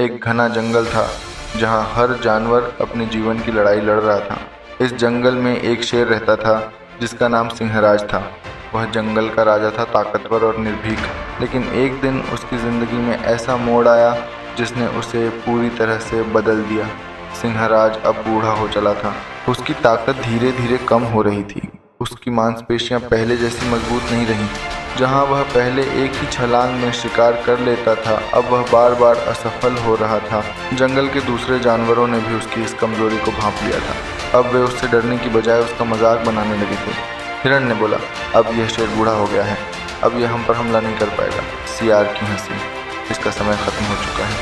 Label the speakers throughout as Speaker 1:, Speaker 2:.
Speaker 1: एक घना जंगल था जहाँ हर जानवर अपने जीवन की लड़ाई लड़ रहा था। इस जंगल में एक शेर रहता था जिसका नाम सिंहराज था। वह जंगल का राजा था, ताकतवर और निर्भीक। लेकिन एक दिन उसकी जिंदगी में ऐसा मोड़ आया जिसने उसे पूरी तरह से बदल दिया। सिंहराज अब बूढ़ा हो चला था। उसकी ताकत धीरे धीरे कम हो रही थी। उसकी मांसपेशियां पहले जैसी मजबूत नहीं रहीं। जहां वह पहले एक ही छलांग में शिकार कर लेता था, अब वह बार बार असफल हो रहा था। जंगल के दूसरे जानवरों ने भी उसकी इस कमजोरी को भांप लिया था। अब वे उससे डरने की बजाय उसका मजाक बनाने लगे थे। हिरण ने बोला, अब यह शेर बूढ़ा हो गया है, अब यह हम पर हमला नहीं कर पाएगा। सियार की हंसी, इसका समय खत्म हो चुका है,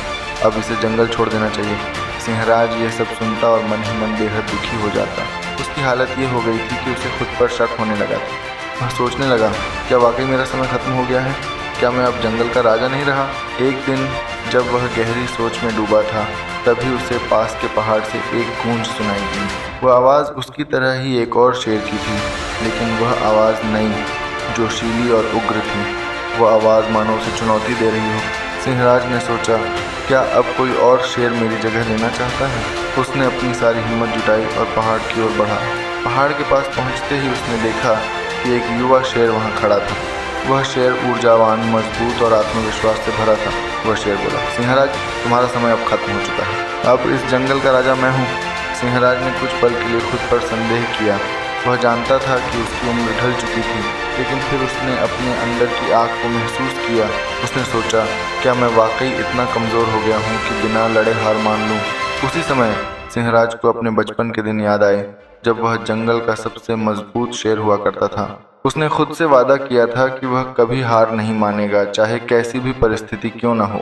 Speaker 1: अब इसे जंगल छोड़ देना चाहिए। सिंहराज यह सब सुनता और मन ही मन बेहद दुखी हो जाता। उसकी हालत ये हो गई थी कि उसे खुद पर शक होने लगा था। वह सोचने लगा, क्या वाकई मेरा समय खत्म हो गया है? क्या मैं अब जंगल का राजा नहीं रहा? एक दिन जब वह गहरी सोच में डूबा था, तभी उसे पास के पहाड़ से एक गूंज सुनाई दी। वह आवाज़ उसकी तरह ही एक और शेर की थी, लेकिन वह आवाज़ नई, जोशीली और उग्र थी। वह आवाज़ मानो उसे चुनौती दे रही हो। सिंहराज ने सोचा, क्या अब कोई और शेर मेरी जगह लेना चाहता है? उसने अपनी सारी हिम्मत जुटाई और पहाड़ की ओर बढ़ा। पहाड़ के पास पहुंचते ही उसने देखा कि एक युवा शेर वहां खड़ा था। वह शेर ऊर्जावान, मजबूत और आत्मविश्वास से भरा था। वह शेर बोला, सिंहराज, तुम्हारा समय अब खत्म हो चुका है, अब इस जंगल का राजा मैं हूँ। सिंहराज ने कुछ पल के लिए खुद पर संदेह किया। वह जानता था कि उसकी उम्र ढल चुकी थी, लेकिन फिर उसने अपने अंदर की आग को महसूस किया। उसने सोचा, क्या मैं वाकई इतना कमज़ोर हो गया हूँ कि बिना लड़े हार मान लूँ? उसी समय सिंहराज को अपने बचपन के दिन याद आए, जब वह जंगल का सबसे मजबूत शेर हुआ करता था। उसने खुद से वादा किया था कि वह कभी हार नहीं मानेगा, चाहे कैसी भी परिस्थिति क्यों न हो।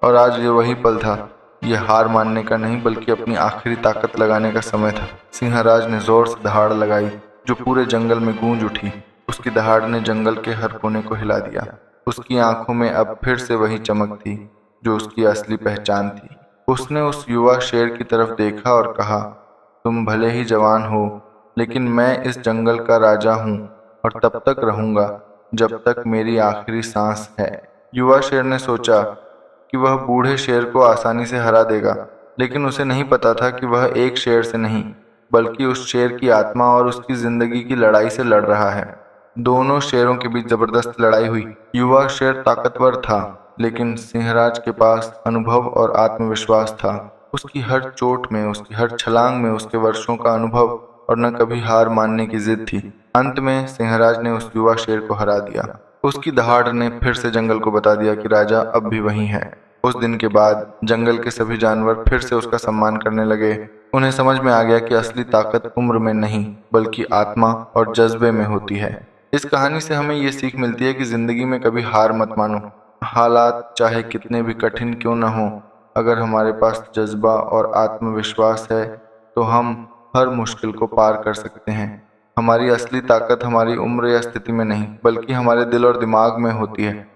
Speaker 1: और आज ये वही पल था। यह हार मानने का नहीं, बल्कि अपनी आखिरी ताकत लगाने का समय था। सिंहराज ने जोर से दहाड़ लगाई, जो पूरे जंगल में गूंज उठी। उसकी दहाड़ ने जंगल के हर कोने को हिला दिया। उसकी आंखों में अब फिर से वही चमक थी जो उसकी असली पहचान थी। उसने उस युवा शेर की तरफ देखा और कहा, तुम भले ही जवान हो, लेकिन मैं इस जंगल का राजा हूँ और तब तक रहूंगा जब तक मेरी आखिरी सांस है। युवा शेर ने सोचा कि वह बूढ़े शेर को आसानी से हरा देगा, लेकिन उसे नहीं पता था कि वह एक शेर से नहीं, बल्कि उस शेर की आत्मा और उसकी जिंदगी की लड़ाई से लड़ रहा है। दोनों शेरों के बीच जबरदस्त लड़ाई हुई। युवा शेर ताकतवर था, लेकिन सिंहराज के पास अनुभव और आत्मविश्वास था। उसकी हर चोट में, उसकी हर छलांग में उसके वर्षों का अनुभव और न कभी हार मानने की जिद थी। अंत में सिंहराज ने उस युवा शेर को हरा दिया। उसकी दहाड़ ने फिर से जंगल को बता दिया कि राजा अब भी वही है। उस दिन के बाद जंगल के सभी जानवर फिर से उसका सम्मान करने लगे। उन्हें समझ में आ गया कि असली ताकत उम्र में नहीं, बल्कि आत्मा और जज्बे में होती है। इस कहानी से हमें ये सीख मिलती है कि जिंदगी में कभी हार मत मानो। हालात चाहे कितने भी कठिन क्यों न हो, अगर हमारे पास जज्बा और आत्मविश्वास है तो हम हर मुश्किल को पार कर सकते हैं। हमारी असली ताकत हमारी उम्र या स्थिति में नहीं, बल्कि हमारे दिल और दिमाग में होती है।